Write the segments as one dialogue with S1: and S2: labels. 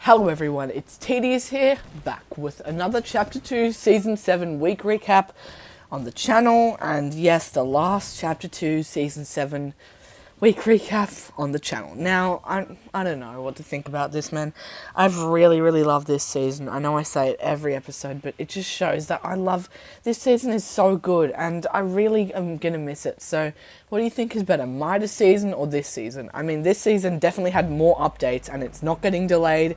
S1: Hello everyone, it's Tedius here, back with another Chapter 2 Season 7 week recap on the channel, and yes, the last Chapter 2 Season 7 week recap on the channel. Now, I don't know what to think about this, man. I've really loved this season. I know I say it every episode, but it just shows that I love... This season is so good, and I really am gonna miss it. So, what do you think is better, Midas season or this season? I mean, this season definitely had more updates, and it's not getting delayed.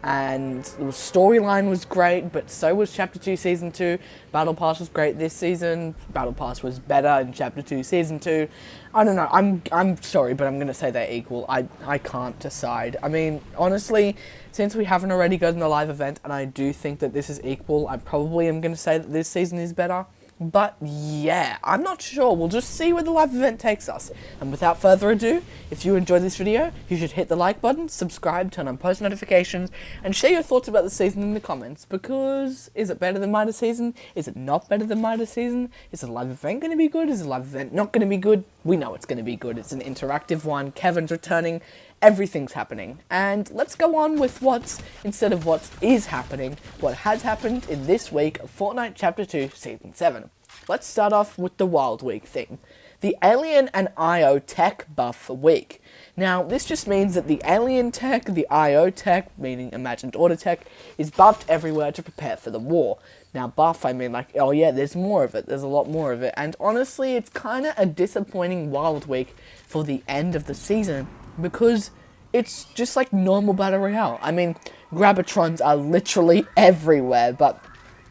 S1: And the storyline was great, but so was Chapter 2 Season 2. Battle Pass was great this season. Battle Pass was better in Chapter 2 Season 2. I don't know, I'm sorry, but I'm going to say they're equal. I can't decide. I mean, honestly, since we haven't already gotten the live event, and I do think that this is equal, I probably am going to say that this season is better. But yeah, I'm not sure. We'll just see where the live event takes us. And without further ado, if you enjoyed this video, you should hit the like button, subscribe, turn on post notifications, and share your thoughts about the season in the comments. Because, is it better than Midas season? Is it not better than Midas season? Is the live event going to be good? Is the live event not going to be good? We know it's going to be good. It's an interactive one. Kevin's returning. Everything's happening. And let's go on with instead of what is happening, what has happened in this week of Fortnite Chapter 2 Season 7. Let's start off with the Wild Week thing. The Alien and IO Tech Buff Week. Now, this just means that the Alien Tech, the IO Tech, meaning Imagined Order Tech, is buffed everywhere to prepare for the war. Now, buff, I mean, like, oh yeah, there's more of it. There's a lot more of it. And honestly, it's kind of a disappointing Wild Week for the end of the season, because it's just like normal Battle Royale. I mean, Gravitrons are literally everywhere, but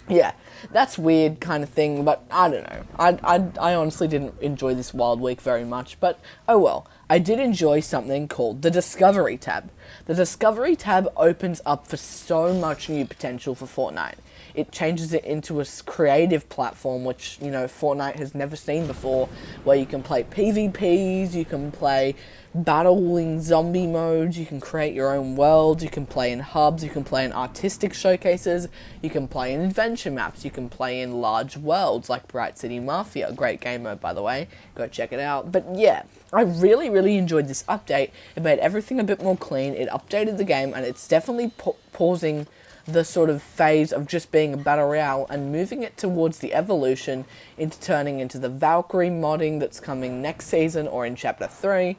S1: yeah, that's weird kind of thing, but I don't know. I honestly didn't enjoy this Wild Week very much, but oh well. I did enjoy something called the Discovery tab. The Discovery tab opens up for so much new potential for Fortnite. It changes it into a creative platform, which, you know, Fortnite has never seen before, where you can play PvPs, you can play battling zombie modes, you can create your own worlds, you can play in hubs, you can play in artistic showcases, you can play in adventure maps, you can play in large worlds like Bright City Mafia, great game mode by the way, go check it out. But yeah, I really enjoyed this update. It made everything a bit more clean, it updated the game, and it's definitely pausing the sort of phase of just being a Battle Royale and moving it towards the evolution into turning into the Valkyrie modding that's coming next season or in Chapter 3.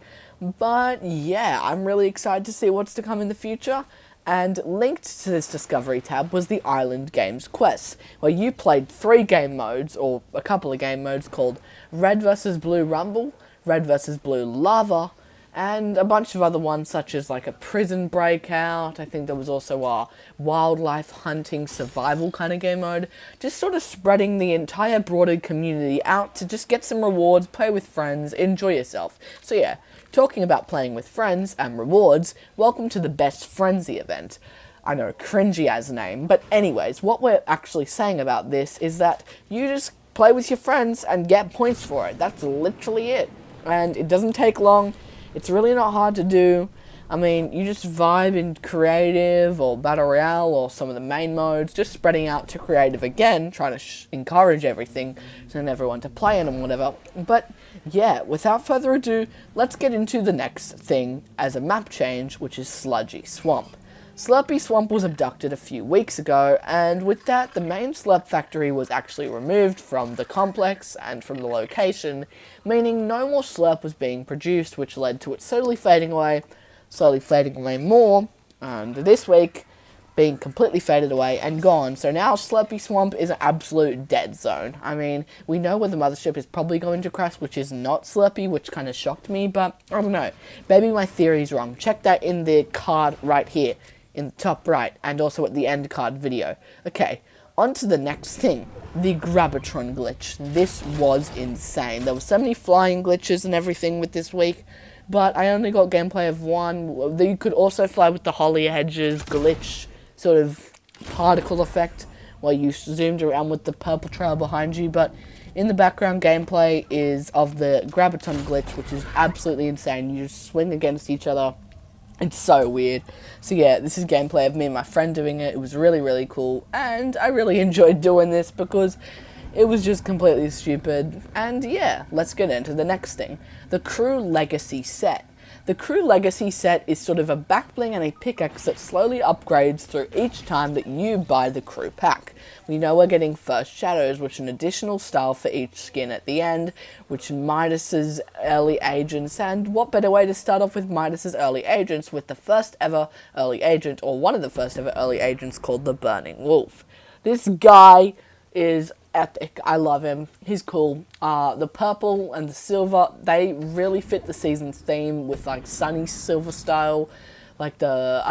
S1: But yeah, I'm really excited to see what's to come in the future. And linked to this Discovery tab was the Island Games Quest, where you played 3 game modes, or a couple of game modes, called Red vs Blue Rumble, Red vs Blue Lava, and a bunch of other ones such as like a prison breakout. I think there was also a wildlife hunting survival kind of game mode. Just sort of spreading the entire broader community out to just get some rewards, play with friends, enjoy yourself. So yeah, talking about playing with friends and rewards, welcome to the Best Frenzy event. I know, cringy as a name, but anyways, what we're actually saying about this is that you just play with your friends and get points for it. That's literally it. And it doesn't take long. It's really not hard to do. I mean, you just vibe in creative or Battle Royale or some of the main modes, just spreading out to creative again, trying to encourage everything, send everyone to play in and whatever. But yeah, without further ado, let's get into the next thing as a map change, which is Slurpy Swamp. Slurpy Swamp was abducted a few weeks ago, and with that, the main Slurp factory was actually removed from the complex and from the location, meaning no more Slurp was being produced, which led to it slowly fading away more, and this week being completely faded away and gone. So now Slurpy Swamp is an absolute dead zone. I mean, we know where the mothership is probably going to crash, which is not Slurpy, which kind of shocked me, but I don't know. Maybe my theory's wrong. Check that in the card right here, in the top right, and also at the end card video. Okay, on to the next thing, the Gravitron glitch. This was insane. There were so many flying glitches and everything with this week, but I only got gameplay of one. You could also fly with the Holly Hedges glitch, sort of particle effect, where you zoomed around with the purple trail behind you, but in the background gameplay is of the Gravitron glitch, which is absolutely insane. You just swing against each other. It's so weird. So yeah, this is gameplay of me and my friend doing it. It was really cool, and I really enjoyed doing this because it was just completely stupid. And yeah, let's get into the next thing. The Crew Legacy set. The Crew Legacy set is sort of a back bling and a pickaxe that slowly upgrades through each time that you buy the Crew pack. We know we're getting First Shadows, which is an additional style for each skin at the end, which Midas's early agents, and what better way to start off with Midas's early agents with the first ever early agent, or one of the first ever early agents, called the Burning Wolf. This guy is epic. I love him. He's cool. The purple and the silver, they really fit the season's theme with like sunny silver style. Like the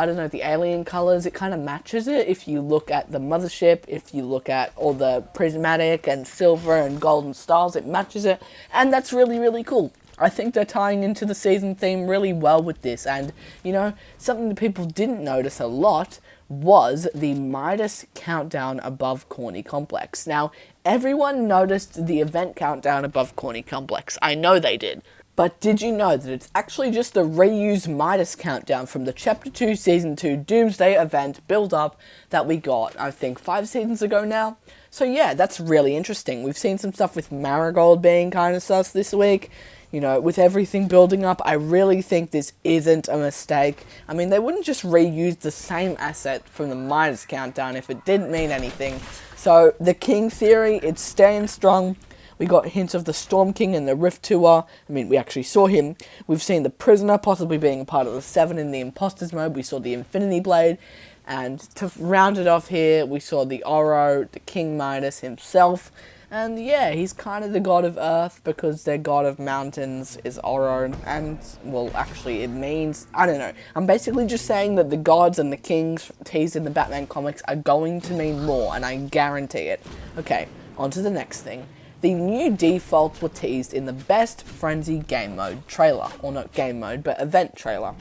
S1: alien colors, it kind of matches it. If you look at the mothership, if you look at all the prismatic and silver and golden stars, it matches it. And that's really, really cool. I think they're tying into the season theme really well with this. And, you know, something that people didn't notice a lot was the Midas countdown above Corny Complex. Now, everyone noticed the event countdown above Corny Complex. I know they did. But did you know that it's actually just the reused Midas countdown from the Chapter 2 Season 2 Doomsday event build-up that we got, I think, 5 seasons ago now? So yeah, that's really interesting. We've seen some stuff with Marigold being kind of sus this week. You know, with everything building up, I really think this isn't a mistake. I mean, they wouldn't just reuse the same asset from the Midas countdown if it didn't mean anything. So, the King theory, it's staying strong. We got hints of the Storm King and the Rift Tour. I mean, we actually saw him. We've seen the Prisoner possibly being a part of the 7 in the Imposters mode. We saw the Infinity Blade. And to round it off here, we saw the Oro, the King Midas himself. And yeah, he's kind of the god of earth because their god of mountains is Oro. And, well, actually, it means, I don't know. I'm basically just saying that the gods and the kings teased in the Batman comics are going to mean more, and I guarantee it. Okay, on to the next thing. The new defaults were teased in the Best Frenzy game mode trailer. Or not game mode, but event trailer.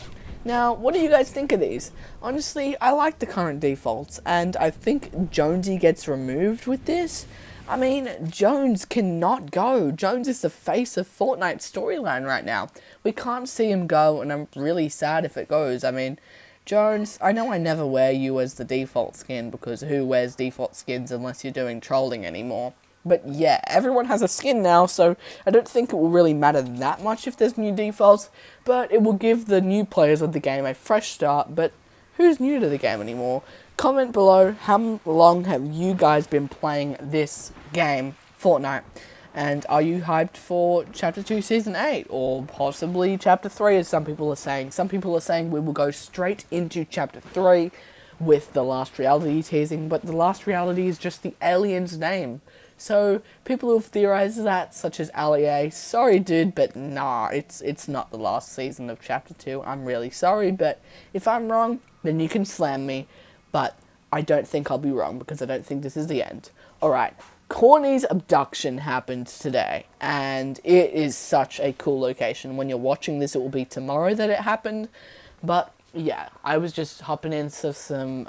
S1: Now, what do you guys think of these? Honestly, I like the current defaults, and I think Jonesy gets removed with this. I mean, Jones cannot go. Jones is the face of Fortnite's storyline right now. We can't see him go, and I'm really sad if it goes. I mean, Jones, I know I never wear you as the default skin, because who wears default skins unless you're doing trolling anymore? But yeah, everyone has a skin now, so I don't think it will really matter that much if there's new defaults, but it will give the new players of the game a fresh start. But who's new to the game anymore? Comment below, how long have you guys been playing this game, Fortnite? And are you hyped for Chapter 2 Season 8, or possibly Chapter 3 as some people are saying? Some people are saying we will go straight into Chapter 3 with the Last Reality teasing, but the Last Reality is just the alien's name. So, people who have theorized that, such as Ali, sorry dude, but nah, it's not the last season of Chapter 2. I'm really sorry, but if I'm wrong, then you can slam me. But I don't think I'll be wrong, because I don't think this is the end. Alright, Corny's abduction happened today, and it is such a cool location. When you're watching this, it will be tomorrow that it happened, but yeah, I was just hopping into some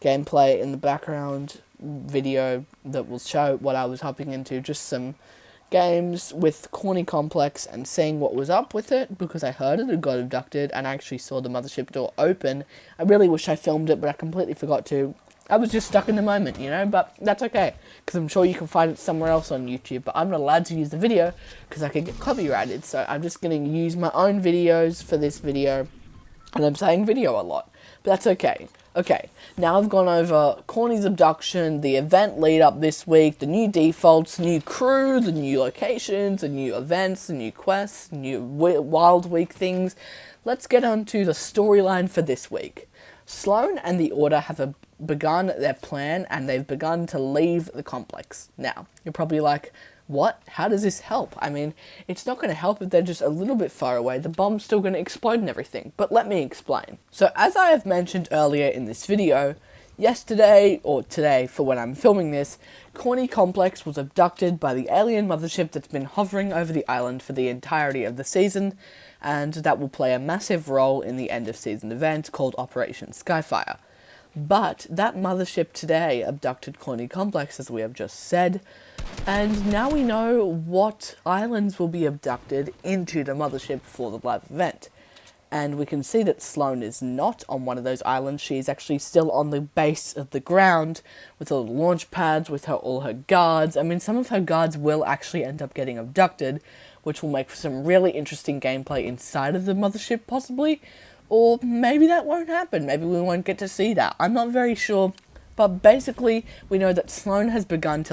S1: gameplay in the background video that will show what I was hopping into, just some games with Corny Complex and seeing what was up with it, because I heard it had got abducted and I actually saw the mothership door open. I really wish I filmed it, but I completely forgot to. I was just stuck in the moment, you know, but that's okay, because I'm sure you can find it somewhere else on YouTube, but I'm not allowed to use the video because I could get copyrighted, so I'm just going to use my own videos for this video, and I'm saying video a lot, but that's okay. Okay, now I've gone over Corny's abduction, the event lead up this week, the new defaults, new crew, the new locations, the new events, the new quests, new Wild Week things. Let's get on to the storyline for this week. Sloan and the Order have begun their plan, and they've begun to leave the complex. Now, you're probably like, what? How does this help? I mean, it's not going to help if they're just a little bit far away. The bomb's still going to explode and everything. But let me explain. So, as I have mentioned earlier in this video, yesterday, or today for when I'm filming this, Corny Complex was abducted by the alien mothership that's been hovering over the island for the entirety of the season, and that will play a massive role in the end of season event called Operation Skyfire. But that mothership today abducted Corny Complex, as we have just said, and now we know what islands will be abducted into the mothership for the live event. And we can see that Sloan is not on one of those islands. She is actually still on the base of the ground with all the launch pads, with all her guards. I mean, some of her guards will actually end up getting abducted, which will make for some really interesting gameplay inside of the mothership, possibly. Or maybe that won't happen. Maybe we won't get to see that. I'm not very sure. But basically, we know that Sloane has begin,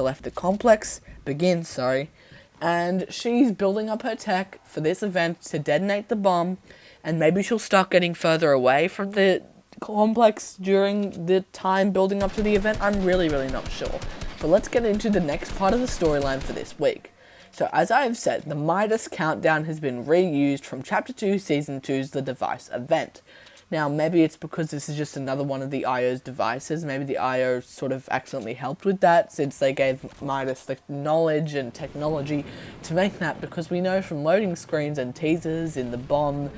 S1: and she's building up her tech for this event to detonate the bomb, and maybe she'll start getting further away from the complex during the time building up to the event. I'm really not sure. But let's get into the next part of the storyline for this week. So as I have said, the Midas countdown has been reused from Chapter 2, Season 2's The Device event. Now, maybe it's because this is just another one of the IO's devices. Maybe the IO sort of accidentally helped with that, since they gave Midas the knowledge and technology to make that, because we know from loading screens and teasers in the bomb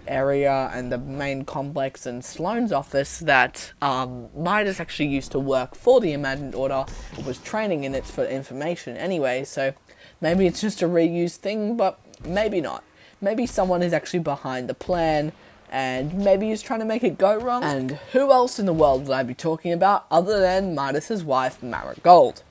S1: area and the main complex and Sloane's office that Midas actually used to work for the Imagined Order, or was training in it for information anyway, so maybe it's just a reused thing, but maybe not. Maybe someone is actually behind the plan, and maybe he's trying to make it go wrong. And who else in the world would I be talking about other than Midas's wife, Marigold?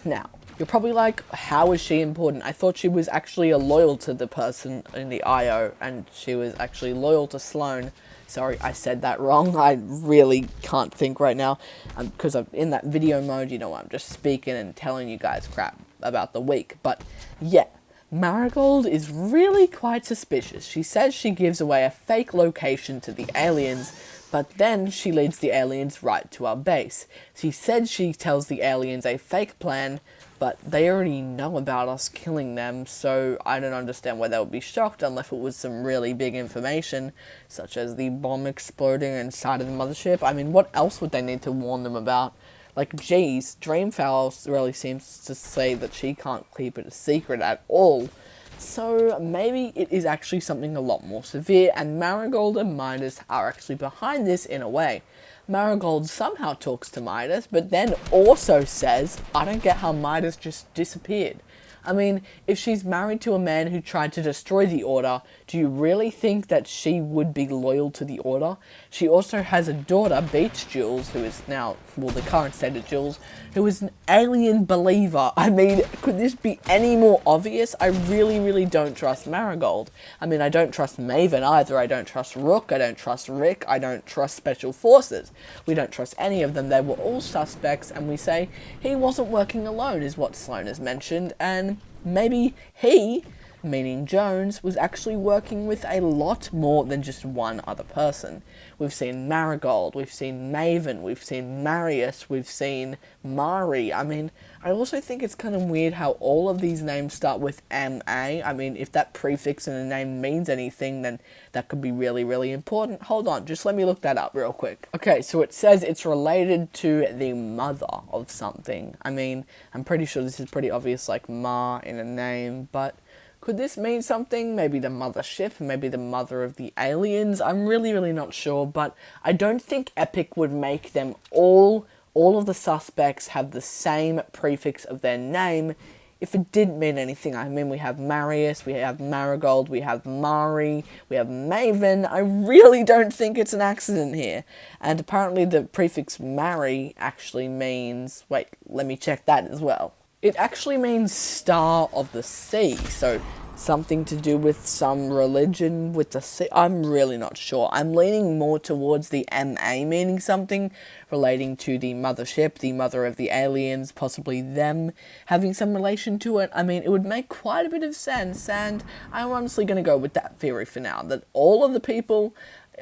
S1: Now, you're probably like, how is she important? I thought she was actually loyal to the person in the IO, and she was actually loyal to Sloane. Sorry, I said that wrong. I really can't think right now, because I'm in that video mode, I'm just speaking and telling you guys crap about the week. But yeah, Marigold is really quite suspicious. She says she gives away a fake location to the aliens, but then she leads the aliens right to our base. She said she tells the aliens a fake plan, but they already know about us killing them, so I don't understand why they would be shocked unless it was some really big information, such as the bomb exploding inside of the mothership. I mean, what else would they need to warn them about? Like, geez, Dreamfowl really seems to say that she can't keep it a secret at all. So maybe it is actually something a lot more severe, and Marigold and Midas are actually behind this in a way. Marigold somehow talks to Midas, but then also says, I don't get how Midas just disappeared. I mean, if she's married to a man who tried to destroy the Order, do you really think that she would be loyal to the Order? She also has a daughter, Beach Jules, who is now, well, the current state of Jules, who is an alien believer. I mean, could this be any more obvious? I really don't trust Marigold. I mean, I don't trust Maven either. I don't trust Rook. I don't trust Rick. I don't trust Special Forces. We don't trust any of them. They were all suspects, and we say he wasn't working alone, is what Sloane has mentioned, and maybe he, meaning Jones, was actually working with a lot more than just one other person. We've seen Marigold, we've seen Maven, we've seen Marius, we've seen Mari. I mean, I also think it's kind of weird how all of these names start with M-A. I mean, if that prefix in a name means anything, then that could be really important. Hold on, just let me look that up real quick. Okay, so it says it's related to the mother of something. I mean, I'm pretty sure this is pretty obvious, like Ma in a name, but could this mean something? Maybe the mothership, maybe the mother of the aliens? I'm really not sure, but I don't think Epic would make them all of the suspects have the same prefix of their name if it didn't mean anything. I mean, we have Marius, we have Marigold, we have Mari, we have Maven. I really don't think it's an accident here. And apparently the prefix Mari actually means, wait, let me check that as well. It actually means Star of the Sea, so something to do with some religion with the sea. I'm really not sure. I'm leaning more towards the MA meaning something relating to the mothership, the mother of the aliens, possibly them having some relation to it. I mean, it would make quite a bit of sense, and I'm honestly going to go with that theory for now, that all of the people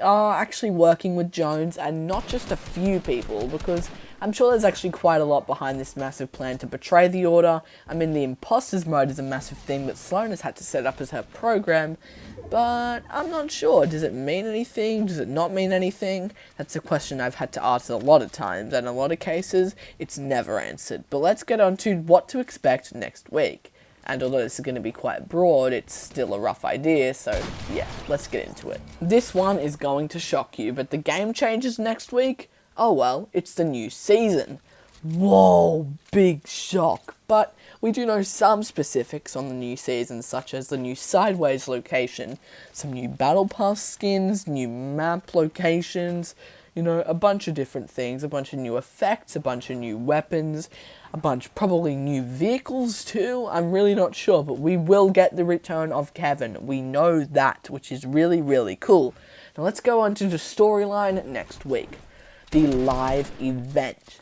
S1: are actually working with Jones and not just a few people, because I'm sure there's actually quite a lot behind this massive plan to betray the Order. I mean, the imposters mode is a massive thing that Sloane has had to set up as her program, but I'm not sure. Does it mean anything? Does it not mean anything? That's a question I've had to ask a lot of times, and in a lot of cases, it's never answered. But let's get on to what to expect next week. And although this is going to be quite broad, it's still a rough idea, so yeah, let's get into it. This one is going to shock you, but the game changes next week? Oh well, it's the new season. Whoa, big shock. But we do know some specifics on the new season, such as the new Sideways location, some new Battle Pass skins, new map locations, You know, a bunch of different things, a bunch of new effects, a bunch of new weapons, a bunch probably new vehicles too. I'm really not sure, but we will get the return of Kevin. We know that, which is really, really cool. Now let's go on to the storyline next week. The live event.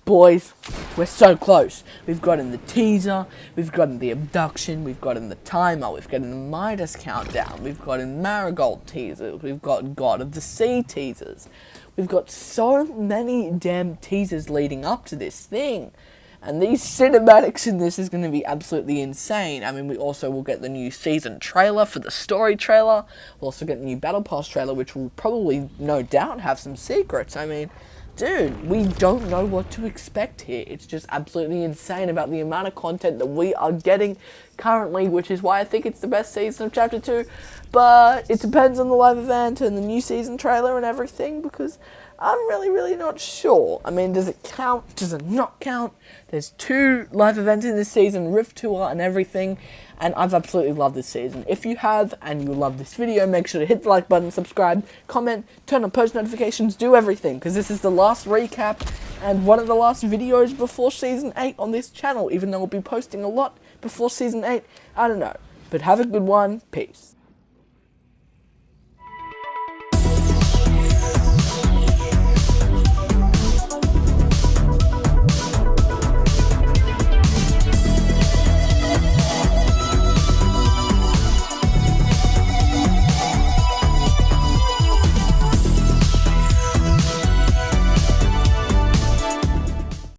S1: Boys, we're so close. We've gotten the teaser, we've gotten the abduction, we've gotten the timer, we've gotten the Midas countdown, we've gotten Marigold teasers, we've got God of the Sea teasers. We've got so many damn teasers leading up to this thing. And these cinematics in this is going to be absolutely insane. I mean, we also will get the new season trailer for the story trailer. We'll also get the new Battle Pass trailer, which will probably, no doubt, have some secrets. I mean, dude, we don't know what to expect here. It's just absolutely insane about the amount of content that we are getting currently, which is why I think it's the best season of Chapter 2. But it depends on the live event and the new season trailer and everything, because I'm really, really not sure. I mean, does it count? Does it not count? There's 2 live events in this season, Rift Tour and everything, and I've absolutely loved this season. If you have, and you love this video, make sure to hit the like button, subscribe, comment, turn on post notifications, do everything, because this is the last recap, and one of the last videos before Season 8 on this channel, even though we'll be posting a lot before Season 8, I don't know. But have a good one, peace.